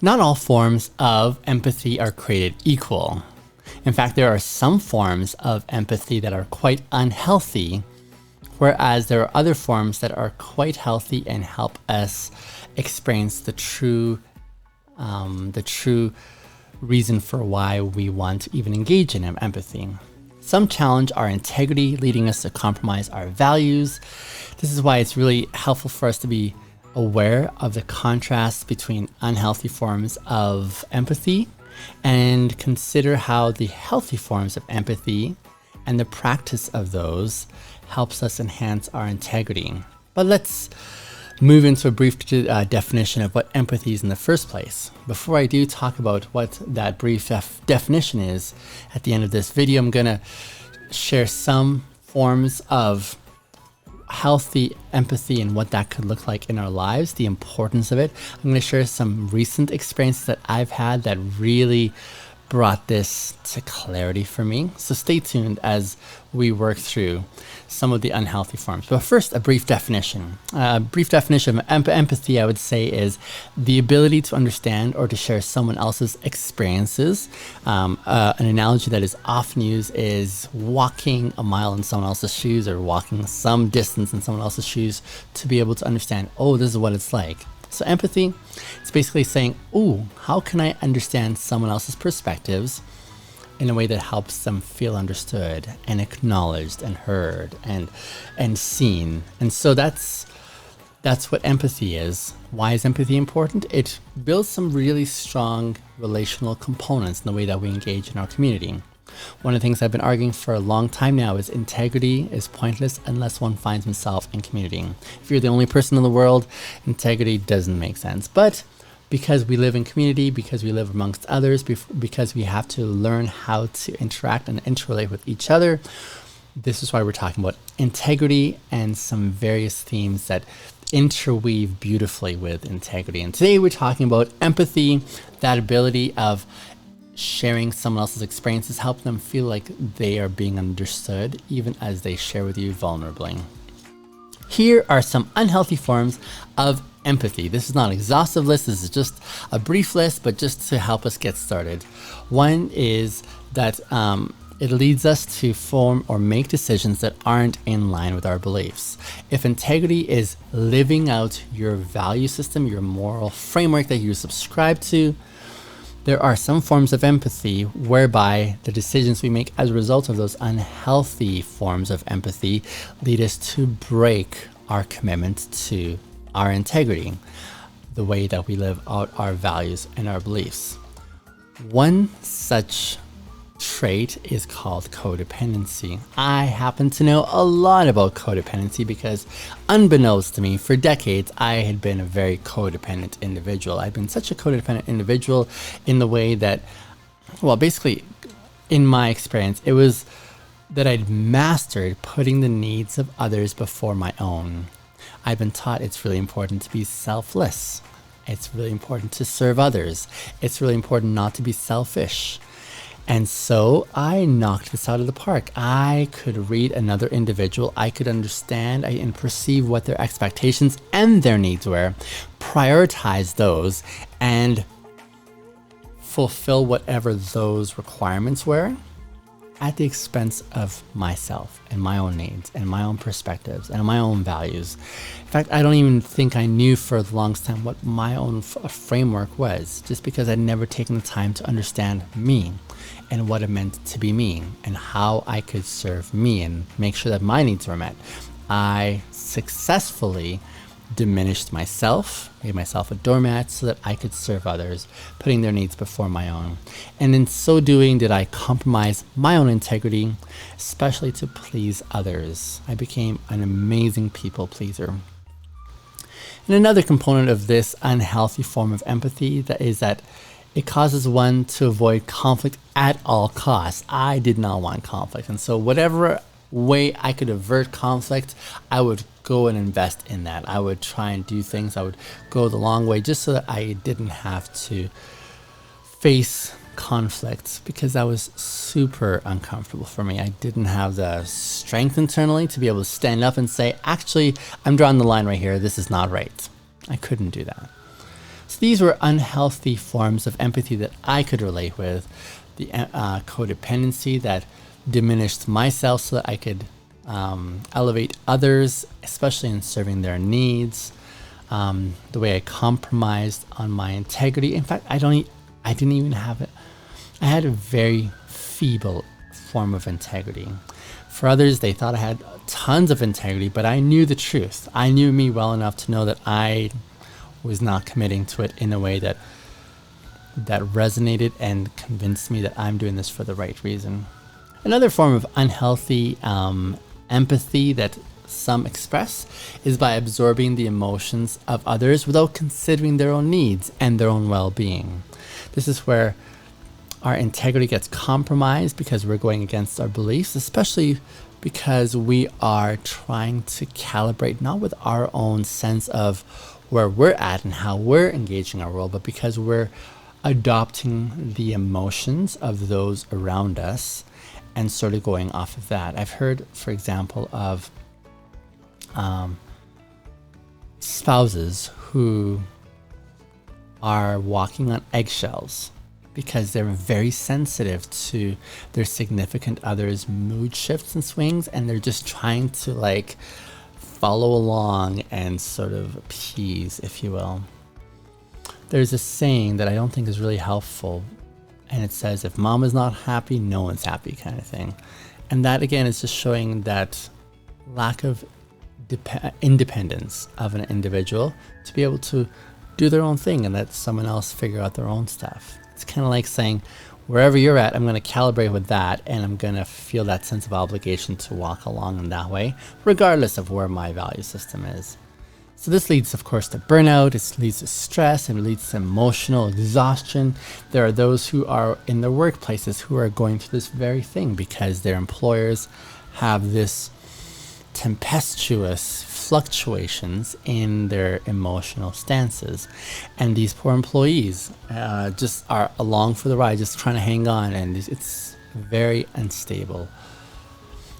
Not all forms of empathy are created equal. In fact, there are some forms of empathy that are quite unhealthy, whereas there are other forms that are quite healthy and help us experience the true reason for why we want to even engage in empathy. Some challenge our integrity, leading us to compromise our values. This is why it's really helpful for us to be aware of the contrast between unhealthy forms of empathy and consider how the healthy forms of empathy and the practice of those helps us enhance our integrity. But let's move into a brief definition of what empathy is in the first place. Before I do talk about what that brief definition is, at the end of this video, I'm going to share some forms of healthy empathy and what that could look like in our lives, the importance of it. I'm going to share some recent experiences that I've had that really brought this to clarity for me. So stay tuned as we work through some of the unhealthy forms. But first, a brief definition. A brief definition of empathy, I would say, is the ability to understand or to share someone else's experiences. An analogy that is often used is walking a mile in someone else's shoes or walking some distance in someone else's shoes to be able to understand, oh, this is what it's like. So empathy, it's basically saying, oh, how can I understand someone else's perspectives in a way that helps them feel understood and acknowledged and heard and seen. And so that's what empathy is. Why is empathy important? It builds some really strong relational components in the way that we engage in our community. One of the things I've been arguing for a long time now is integrity is pointless unless one finds himself in community. If you're the only person in the world, integrity doesn't make sense. But because we live in community, because we live amongst others, because we have to learn how to interact and interrelate with each other, this is why we're talking about integrity and some various themes that interweave beautifully with integrity. And today we're talking about empathy, that ability of sharing someone else's experiences, help them feel like they are being understood, even as they share with you vulnerably. Here are some unhealthy forms of empathy. This is not an exhaustive list. This is just a brief list, but just to help us get started. One is that it leads us to form or make decisions that aren't in line with our beliefs. If integrity is living out your value system, your moral framework that you subscribe to, there are some forms of empathy whereby the decisions we make as a result of those unhealthy forms of empathy lead us to break our commitment to our integrity, the way that we live out our values and our beliefs. One such trait is called codependency. I happen to know a lot about codependency because, unbeknownst to me, for decades, I had been a very codependent individual. I've been such a codependent individual in the way that, well, basically, in my experience, it was that I'd mastered putting the needs of others before my own. I've been taught it's really important to be selfless. It's really important to serve others. It's really important not to be selfish. And so I knocked this out of the park. I could read another individual. I could understand and perceive what their expectations and their needs were, prioritize those, and fulfill whatever those requirements were at the expense of myself and my own needs and my own perspectives and my own values. In fact, I don't even think I knew for the longest time what my own framework was, just because I'd never taken the time to understand me and what it meant to be me and how I could serve me and make sure that my needs were met. I successfully diminished myself, made myself a doormat so that I could serve others, putting their needs before my own. And in so doing, did I compromise my own integrity, especially to please others. I became an amazing people pleaser. And another component of this unhealthy form of empathy that it causes one to avoid conflict at all costs. I did not want conflict. And so whatever way I could avert conflict, I would go and invest in that. I would try and do things. I would go the long way just so that I didn't have to face conflict, because that was super uncomfortable for me. I didn't have the strength internally to be able to stand up and say, actually, I'm drawing the line right here. This is not right. I couldn't do that. So these were unhealthy forms of empathy that I could relate with. The codependency that diminished myself so that I could elevate others, especially in serving their needs. The way I compromised on my integrity. In fact, I didn't even have it. I had a very feeble form of integrity. For others, they thought I had tons of integrity, but I knew the truth. I knew me well enough to know that I was not committing to it in a way that resonated and convinced me that I'm doing this for the right reason. Another form of unhealthy empathy that some express is by absorbing the emotions of others without considering their own needs and their own well-being. This is where our integrity gets compromised because we're going against our beliefs, especially because we are trying to calibrate not with our own sense of where we're at and how we're engaging our world, but because we're adopting the emotions of those around us and sort of going off of that. I've heard, for example, of spouses who are walking on eggshells because they're very sensitive to their significant other's mood shifts and swings, and they're just trying to like follow along and sort of appease, if you will. There's a saying that I don't think is really helpful, and it says, if mom is not happy, no one's happy, kind of thing. And that again is just showing that lack of independence of an individual to be able to do their own thing and let someone else figure out their own stuff. It's kind of like saying, wherever you're at, I'm going to calibrate with that, and I'm going to feel that sense of obligation to walk along in that way, regardless of where my value system is. So this leads, of course, to burnout, it leads to stress, and it leads to emotional exhaustion. There are those who are in their workplaces who are going through this very thing because their employers have this tempestuous fluctuations in their emotional stances, and these poor employees just are along for the ride, just trying to hang on, and it's very unstable.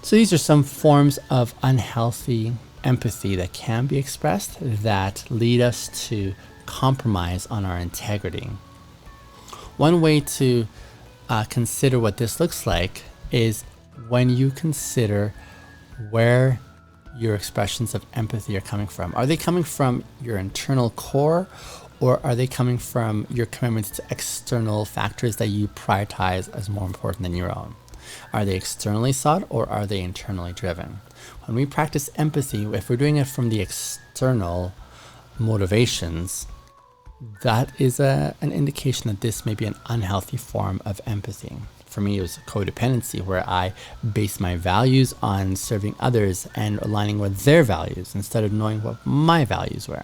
So these are some forms of unhealthy empathy that can be expressed that lead us to compromise on our integrity. One way to consider what this looks like is when you consider where your expressions of empathy are coming from. Are they coming from your internal core, or are they coming from your commitments to external factors that you prioritize as more important than your own? Are they externally sought, or are they internally driven? When we practice empathy, if we're doing it from the external motivations, that is an indication that this may be an unhealthy form of empathy. For me, it was codependency, where I based my values on serving others and aligning with their values instead of knowing what my values were.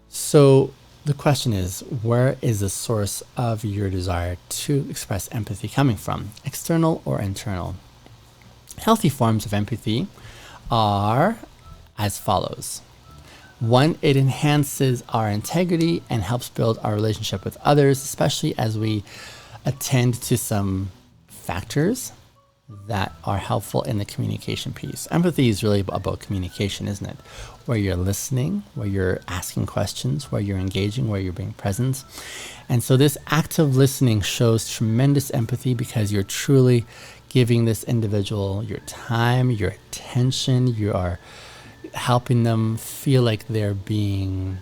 So the question is, where is the source of your desire to express empathy coming from? External or internal? Healthy forms of empathy are as follows. One, it enhances our integrity and helps build our relationship with others, especially as we attend to some factors that are helpful in the communication piece. Empathy is really about communication, isn't it? Where you're listening, where you're asking questions, where you're engaging, where you're being present. And so this active listening shows tremendous empathy because you're truly giving this individual your time, your attention, you are helping them feel like they're being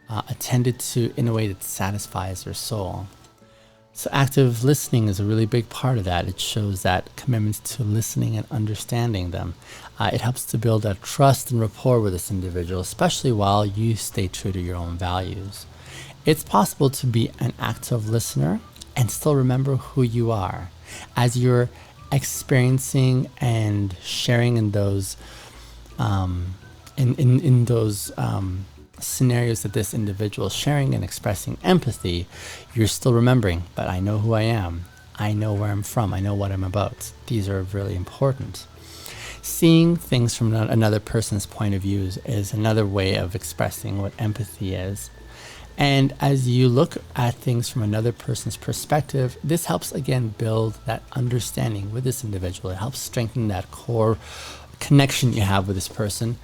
attended to in a way that satisfies their soul. So active listening is a really big part of that. It shows that commitment to listening and understanding them. It helps to build that trust and rapport with this individual, especially while you stay true to your own values. It's possible to be an active listener and still remember who you are. As you're experiencing and sharing in those scenarios that this individual is sharing and expressing empathy, you're still remembering, but I know who I am. I know where I'm from. I know what I'm about. These are really important. Seeing things from another person's point of view is another way of expressing what empathy is. And as you look at things from another person's perspective, this helps again build that understanding with this individual. It helps strengthen that core connection you have with this person.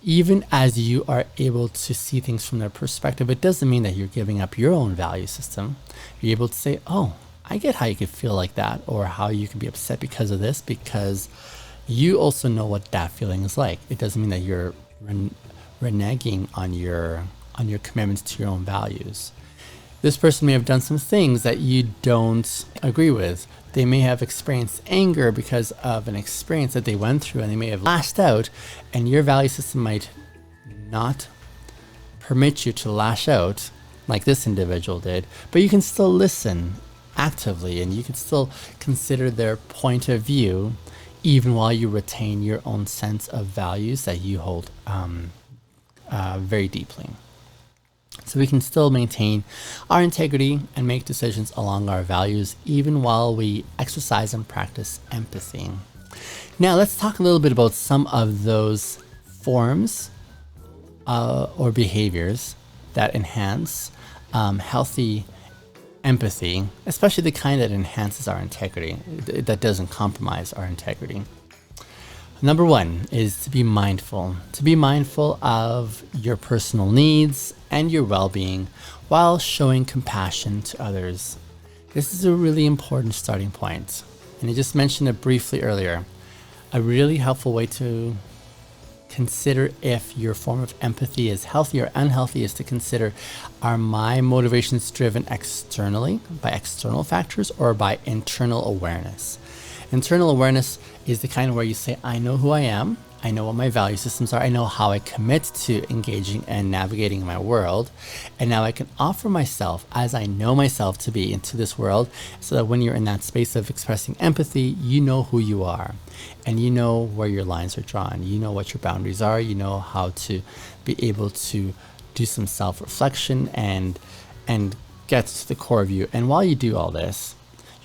even as you are able to see things from their perspective, it doesn't mean that you're giving up your own value system. You're able to say, oh, I get how you could feel like that, or how you could be upset because of this, because you also know what that feeling is like. It doesn't mean that you're reneging on your commitments to your own values. This person may have done some things that you don't agree with. They may have experienced anger because of an experience that they went through, and they may have lashed out, and your value system might not permit you to lash out like this individual did, but you can still listen actively, and you can still consider their point of view, even while you retain your own sense of values that you hold very deeply. So we can still maintain our integrity and make decisions along our values, even while we exercise and practice empathy. Now let's talk a little bit about some of those forms or behaviors that enhance healthy empathy, especially the kind that enhances our integrity, that doesn't compromise our integrity. Number one is to be mindful. To be mindful of your personal needs and your well-being while showing compassion to others. This is a really important starting point. And I just mentioned it briefly earlier. A really helpful way to consider if your form of empathy is healthy or unhealthy is to consider, are my motivations driven externally by external factors or by internal awareness? Internal awareness is the kind where you say, I know who I am, I know what my value systems are, I know how I commit to engaging and navigating my world, and now I can offer myself as I know myself to be into this world, so that when you're in that space of expressing empathy, you know who you are, and you know where your lines are drawn, you know what your boundaries are, you know how to be able to do some self-reflection and get to the core of you. And while you do all this,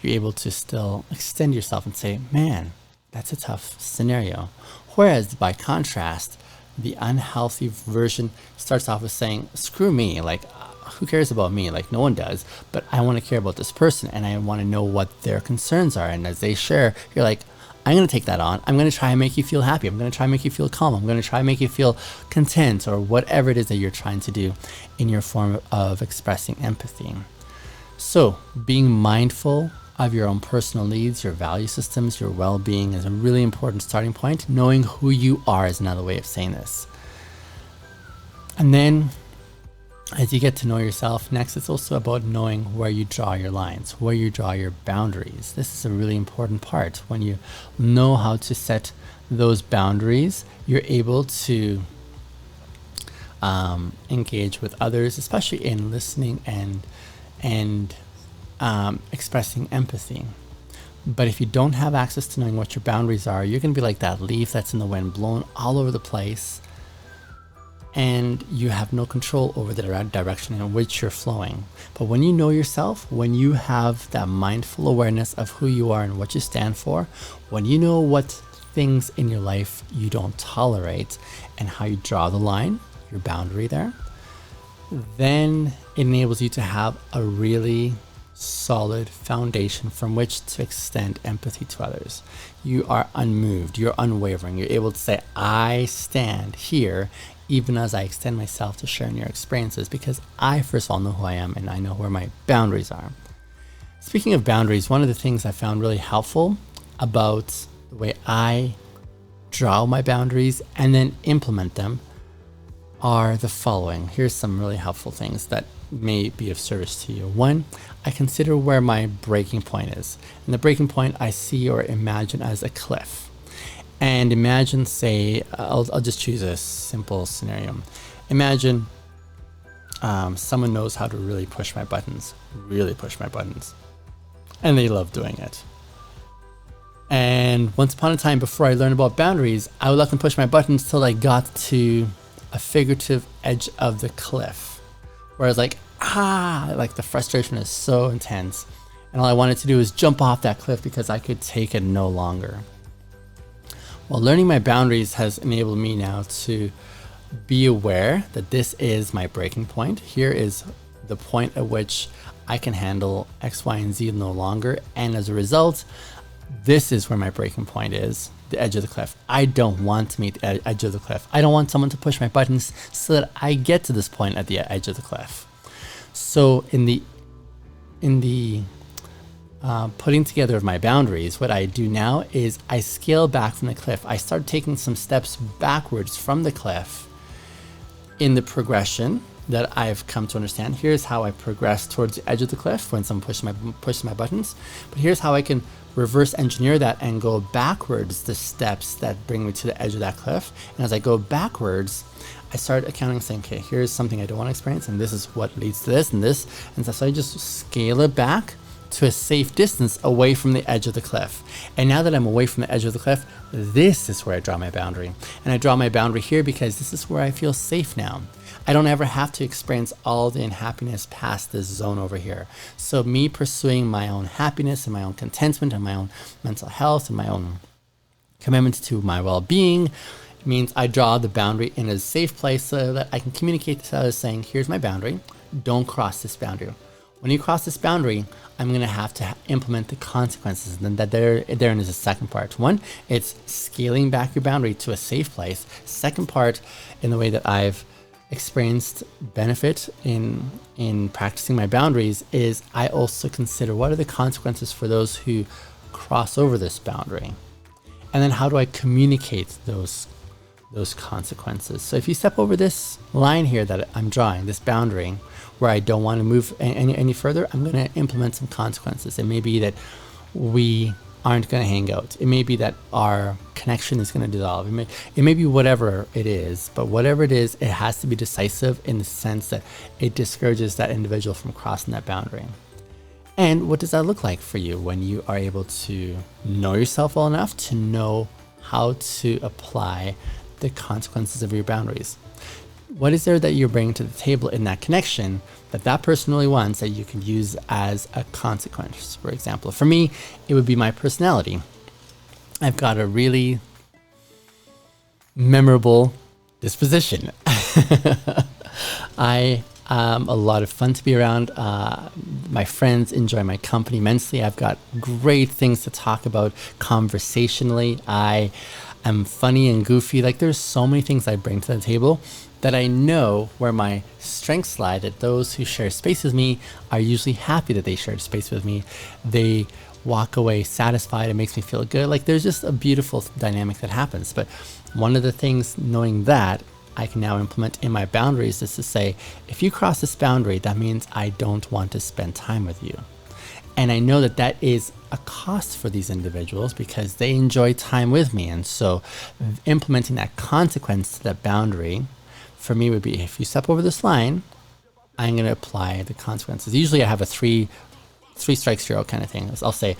you're able to still extend yourself and say, man, that's a tough scenario. Whereas by contrast, the unhealthy version starts off with saying, screw me, like who cares about me? Like no one does, but I want to care about this person and I want to know what their concerns are. And as they share, you're like, I'm going to take that on. I'm going to try and make you feel happy. I'm going to try and make you feel calm. I'm going to try and make you feel content, or whatever it is that you're trying to do in your form of expressing empathy. So being mindful of your own personal needs, your value systems, your well-being is a really important starting point. Knowing who you are is another way of saying this. And then as you get to know yourself, next it's also about knowing where you draw your lines, where you draw your boundaries. This is a really important part. When you know how to set those boundaries, you're able to engage with others, especially in listening and expressing empathy. But if you don't have access to knowing what your boundaries are, you're going to be like that leaf that's in the wind, blown all over the place, and you have no control over the direction in which you're flowing. But when you know yourself, when you have that mindful awareness of who you are and what you stand for, when you know what things in your life you don't tolerate and how you draw the line, your boundary there, then it enables you to have a really solid foundation from which to extend empathy to others. You are unmoved, you're unwavering, you're able to say, I stand here even as I extend myself to sharing your experiences, because I first of all know who I am and I know where my boundaries are. Speaking of boundaries, one of the things I found really helpful about the way I draw my boundaries and then implement them are the following. Here's some really helpful things that may be of service to you. One, I consider where my breaking point is. And the breaking point I see or imagine as a cliff. And imagine, say, I'll just choose a simple scenario. Imagine someone knows how to really push my buttons, and they love doing it. And once upon a time, before I learned about boundaries, I would let them push my buttons till I got to a figurative edge of the cliff, where I was like, like the frustration is so intense. And all I wanted to do was jump off that cliff because I could take it no longer. Well, learning my boundaries has enabled me now to be aware that this is my breaking point. Here is the point at which I can handle X, Y, and Z no longer. And as a result, This is where my breaking point is, the edge of the cliff. I don't want to meet the edge of the cliff. I don't want someone to push my buttons so that I get to this point at the edge of the cliff. So in the putting together of my boundaries, what I do now is I scale back from the cliff. I start taking some steps backwards from the cliff in the progression that I've come to understand. Here's how I progress towards the edge of the cliff when someone pushes my buttons. But here's how I can reverse engineer that and go backwards the steps that bring me to the edge of that cliff. And as I go backwards, I start accounting, saying, okay, here's something I don't want to experience, and this is what leads to this and this. And so I just scale it back to a safe distance away from the edge of the cliff. And now that I'm away from the edge of the cliff, this is where I draw my boundary. And I draw my boundary here because this is where I feel safe now. I don't ever have to experience all the unhappiness past this zone over here. So me pursuing my own happiness and my own contentment and my own mental health and my own commitment to my well-being means I draw the boundary in a safe place so that I can communicate to others saying, here's my boundary, don't cross this boundary. When you cross this boundary, I'm going to have to implement the consequences. And that therein is the second part. One, it's scaling back your boundary to a safe place. Second part, in the way that I've experienced benefit in practicing my boundaries, is I also consider what are the consequences for those who cross over this boundary. And then how do I communicate those consequences? So if you step over this line here that I'm drawing, this boundary, where I don't want to move any further, I'm going to implement some consequences. It may be that we aren't going to hang out. It may be that our connection is going to dissolve. It may be whatever it is, but whatever it is, it has to be decisive in the sense that it discourages that individual from crossing that boundary. And what does that look like for you when you are able to know yourself well enough to know how to apply the consequences of your boundaries? What is there that you're bringing to the table in that connection that that person really wants that you can use as a consequence? For example, for me, it would be my personality. I've got a really memorable disposition. I am a lot of fun to be around. My friends enjoy my company immensely. I've got great things to talk about conversationally. I am funny and goofy. Like, there's so many things I bring to the table that I know where my strengths lie, that those who share space with me are usually happy that they shared space with me. They walk away satisfied. It makes me feel good. Like, there's just a beautiful dynamic that happens. But one of the things, knowing that, I can now implement in my boundaries is to say, if you cross this boundary, that means I don't want to spend time with you. And I know that that is a cost for these individuals because they enjoy time with me. And so implementing that consequence to that boundary for me would be, if you step over this line, I'm going to apply the consequences. Usually I have a three strikes you're out kind of thing. I'll say,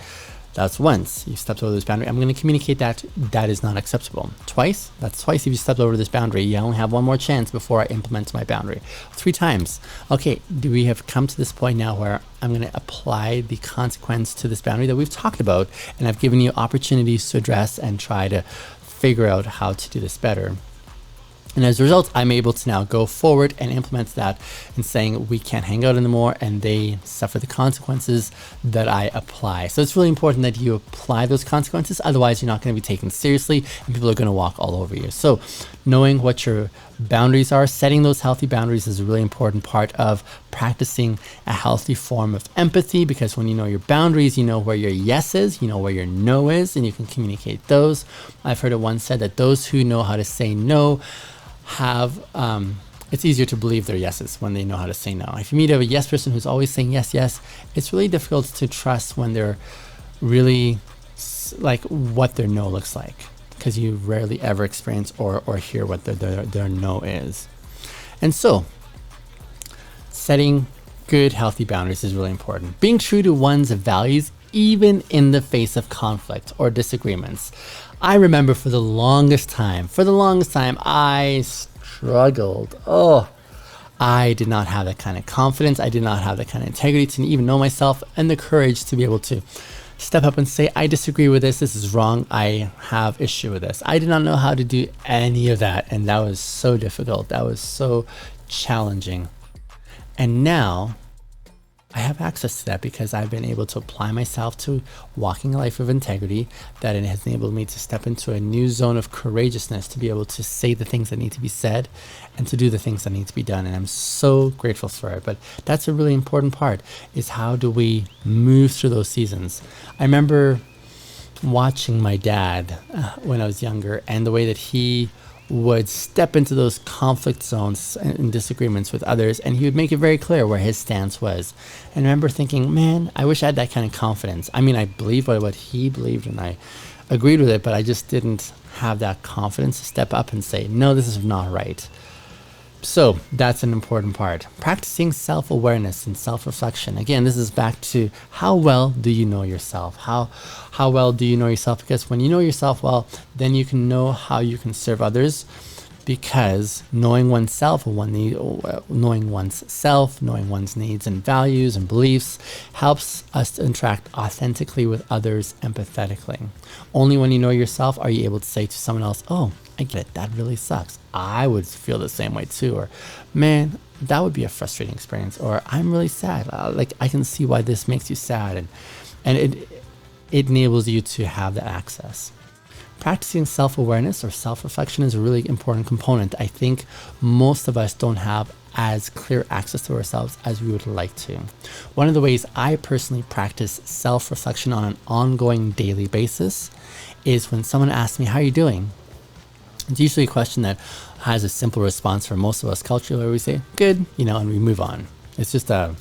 that's once you stepped over this boundary. I'm going to communicate that that is not acceptable. Twice, that's twice if you stepped over this boundary. You only have one more chance before I implement my boundary. 3 times. Okay, do we have come to this point now where I'm going to apply the consequence to this boundary that we've talked about, and I've given you opportunities to address and try to figure out how to do this better. And as a result, I'm able to now go forward and implement that in saying we can't hang out anymore, and they suffer the consequences that I apply. So it's really important that you apply those consequences. Otherwise, you're not going to be taken seriously and people are going to walk all over you. So knowing what your boundaries are, setting those healthy boundaries is a really important part of practicing a healthy form of empathy, because when you know your boundaries, you know where your yes is, you know where your no is, and you can communicate those. I've heard it once said that those who know how to say no have it's easier to believe their yeses when they know how to say no. If you meet a yes person who's always saying yes, yes, it's really difficult to trust when they're really like what their no looks like, because you rarely ever experience or hear what their no is. And so setting good, healthy boundaries is really important. Being true to one's values, even in the face of conflict or disagreements. I remember for the longest time, I struggled. I did not have that kind of confidence. I did not have that kind of integrity to even know myself and the courage to be able to step up and say, I disagree with this. This is wrong. I have issue with this. I did not know how to do any of that. And that was so difficult. That was so challenging. And now I have access to that because I've been able to apply myself to walking a life of integrity, that it has enabled me to step into a new zone of courageousness, to be able to say the things that need to be said and to do the things that need to be done. And I'm so grateful for it. But that's a really important part, is how do we move through those seasons? I remember watching my dad when I was younger, and the way that he would step into those conflict zones and disagreements with others, and he would make it very clear where his stance was. And I remember thinking, man, I wish I had that kind of confidence. I mean, I believed what he believed and I agreed with it, but I just didn't have that confidence to step up and say, no, this is not right. So that's an important part. Practicing self-awareness and self-reflection. Again, this is back to how well do you know yourself? How well do you know yourself? Because when you know yourself well, then you can know how you can serve others. Because knowing oneself, knowing one's needs and values and beliefs helps us to interact authentically with others empathetically. Only when you know yourself are you able to say to someone else, oh, I get it, that really sucks. I would feel the same way too. Or, man, that would be a frustrating experience. Or, I'm really sad. Like, I can see why this makes you sad. And it enables you to have that access. Practicing self-awareness or self-reflection is a really important component. I think most of us don't have as clear access to ourselves as we would like to. One of the ways I personally practice self-reflection on an ongoing daily basis is when someone asks me, how are you doing? It's usually a question that has a simple response for most of us culturally, where we say, good, and we move on. It's just a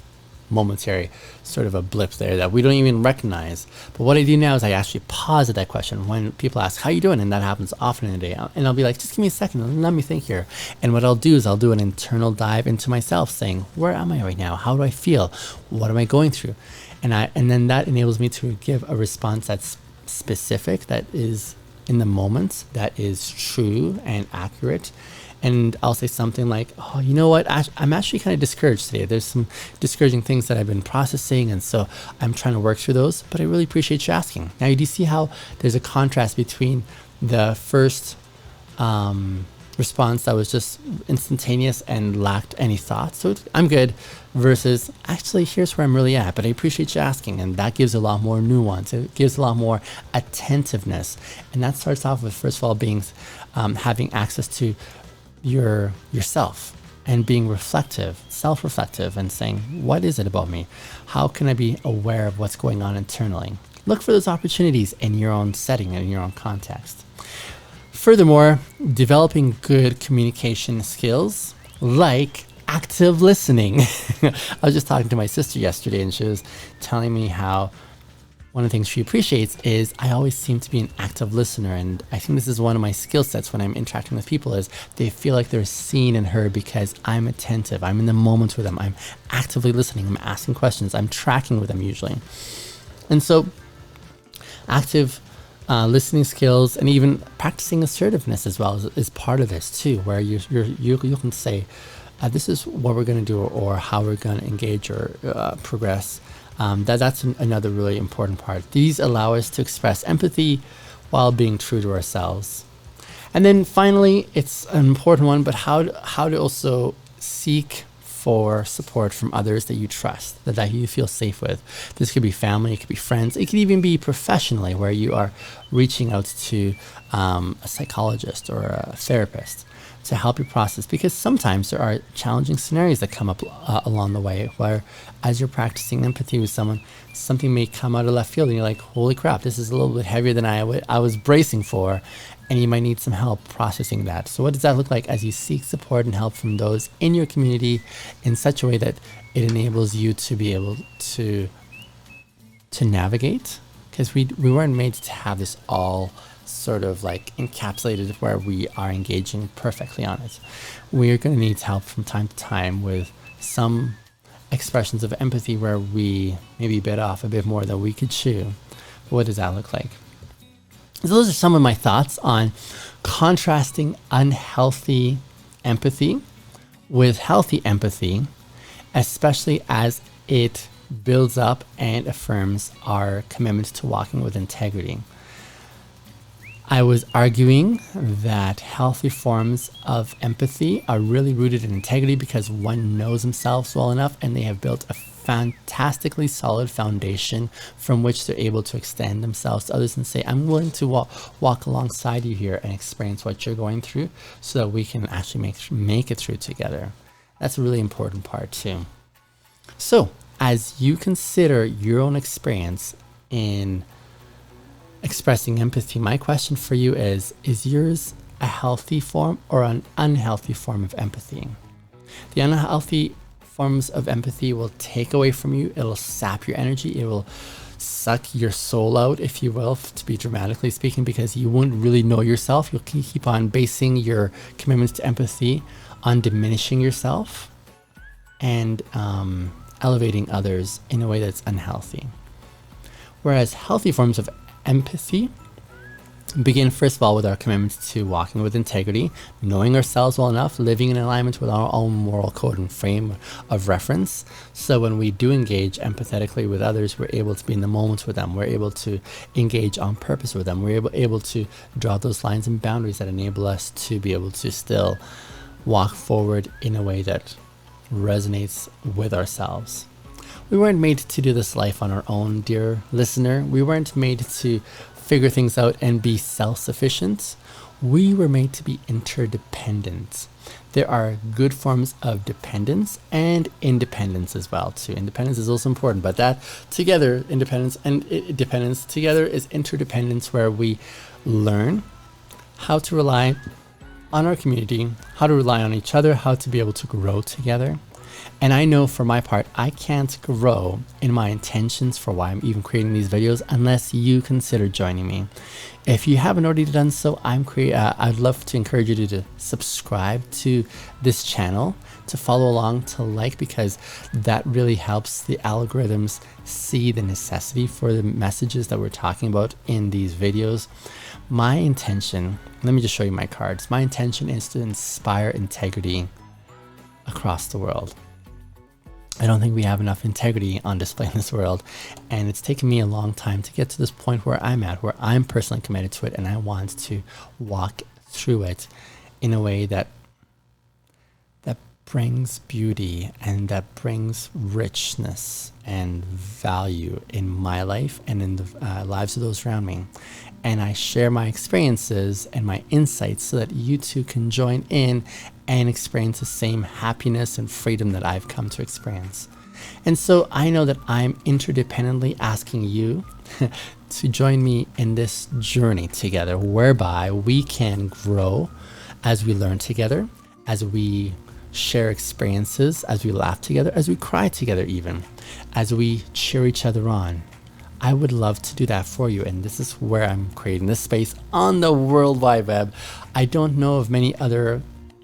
momentary sort of a blip there that we don't even recognize. But what I do now is I actually pause at that question when people ask, how you doing? And that happens often in a day. And I'll be like, just give me a second and let me think here. And what I'll do is I'll do an internal dive into myself, saying, where am I right now? How do I feel? What am I going through? And then that enables me to give a response that's specific, that is in the moment, that is true and accurate. And I'll say something like, oh, you know what? I'm actually kind of discouraged today. There's some discouraging things that I've been processing. And so I'm trying to work through those. But I really appreciate you asking. Now, do you see how there's a contrast between the first response that was just instantaneous and lacked any thought? So I'm good, versus actually, here's where I'm really at. But I appreciate you asking. And that gives a lot more nuance. It gives a lot more attentiveness. And that starts off with, first of all, being having access to yourself and being reflective, self-reflective, and saying, what is it about me? How can I be aware of what's going on internally? Look for those opportunities in your own setting and in your own context. Furthermore, developing good communication skills like active listening. I was just talking to my sister yesterday, and she was telling me how one of the things she appreciates is I always seem to be an active listener. And I think this is one of my skill sets when I'm interacting with people, is they feel like they're seen and heard because I'm attentive. I'm in the moment with them. I'm actively listening. I'm asking questions. I'm tracking with them usually. And so active listening skills, and even practicing assertiveness as well is part of this too, where you can say, this is what we're going to do, or how we're going to engage or progress. That's another really important part. These allow us to express empathy while being true to ourselves. And then finally, it's an important one, but how to also seek for support from others that you trust, that you feel safe with. This could be family, it could be friends, it could even be professionally, where you are reaching out to a psychologist or a therapist to help you process, because sometimes there are challenging scenarios that come up along the way, where as you're practicing empathy with someone, something may come out of left field and you're like, holy crap, this is a little bit heavier than I was bracing for, and you might need some help processing that. So what does that look like as you seek support and help from those in your community in such a way that it enables you to be able to navigate? Because we weren't made to have this all sort of like encapsulated where we are engaging perfectly on it. We're going to need help from time to time with some expressions of empathy where we maybe bit off a bit more than we could chew. What does that look like? So those are some of my thoughts on contrasting unhealthy empathy with healthy empathy, especially as it builds up and affirms our commitment to walking with integrity. I was arguing that healthy forms of empathy are really rooted in integrity because one knows themselves well enough and they have built a fantastically solid foundation from which they're able to extend themselves to others and say, I'm willing to walk alongside you here and experience what you're going through so that we can actually make it through together. That's a really important part too. So as you consider your own experience in expressing empathy, my question for you is yours a healthy form or an unhealthy form of empathy? The unhealthy forms of empathy will take away from you. It'll sap your energy. It will suck your soul out, if you will, to be dramatically speaking, because you won't really know yourself. You'll keep on basing your commitments to empathy on diminishing yourself and elevating others in a way that's unhealthy. Whereas healthy forms of empathy begin first of all with our commitments to walking with integrity, knowing ourselves well enough, living in alignment with our own moral code and frame of reference. So when we do engage empathetically with others, we're able to be in the moment with them. We're able to engage on purpose with them. We're able to draw those lines and boundaries that enable us to be able to still walk forward in a way that resonates with ourselves. We weren't made to do this life on our own, dear listener. We weren't made to figure things out and be self-sufficient. We were made to be interdependent. There are good forms of dependence and independence as well too. Independence is also important, but that together, independence and dependence together is interdependence, where we learn how to rely on our community, how to rely on each other, how to be able to grow together. And I know for my part, I can't grow in my intentions for why I'm even creating these videos unless you consider joining me. If you haven't already done so, I'd love to encourage you to subscribe to this channel, to follow along, to like, because that really helps the algorithms see the necessity for the messages that we're talking about in these videos. My intention, let me just show you my cards. My intention is to inspire integrity across the world. I don't think we have enough integrity on display in this world, and it's taken me a long time to get to this point where I'm at, where I'm personally committed to it, and I want to walk through it in a way that brings beauty and that brings richness and value in my life and in the lives of those around me. And I share my experiences and my insights so that you too can join in and experience the same happiness and freedom that I've come to experience. And so I know that I'm interdependently asking you to join me in this journey together, whereby we can grow as we learn together, as we share experiences, as we laugh together, as we cry together even, as we cheer each other on. I would love to do that for you, and this is where I'm creating this space on the World Wide Web. I don't know of many other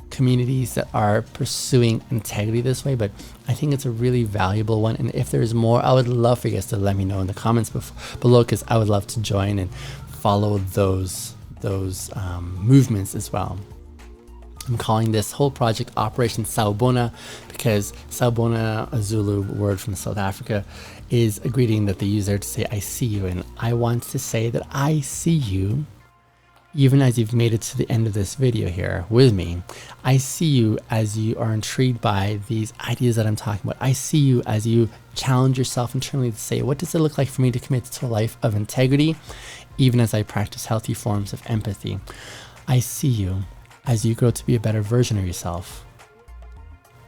communities that are pursuing integrity this way, but I think it's a really valuable one. And if there's more, I would love for you guys to let me know in the comments below, because I would love to join and follow those movements as well. I'm calling this whole project Operation Sawubona because Sawubona, a Zulu word from South Africa, is a greeting that they use there to say, I see you. And I want to say that I see you, even as you've made it to the end of this video here with me. I see you as you are intrigued by these ideas that I'm talking about. I see you as you challenge yourself internally to say, what does it look like for me to commit to a life of integrity, even as I practice healthy forms of empathy? I see you as you grow to be a better version of yourself.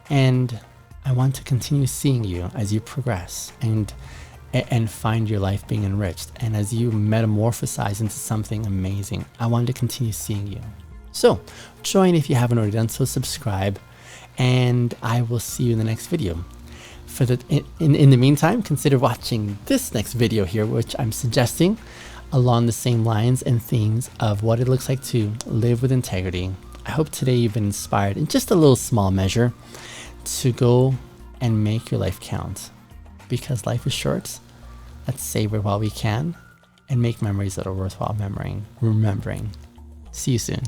And I want to continue seeing you as you progress and find your life being enriched. And as you metamorphosize into something amazing, I want to continue seeing you. So join if you haven't already done so, subscribe, and I will see you in the next video. In the meantime, consider watching this next video here, which I'm suggesting along the same lines and themes of what it looks like to live with integrity. I hope today you've been inspired in just a little small measure to go and make your life count, because life is short. Let's savor while we can and make memories that are worthwhile remembering. See you soon.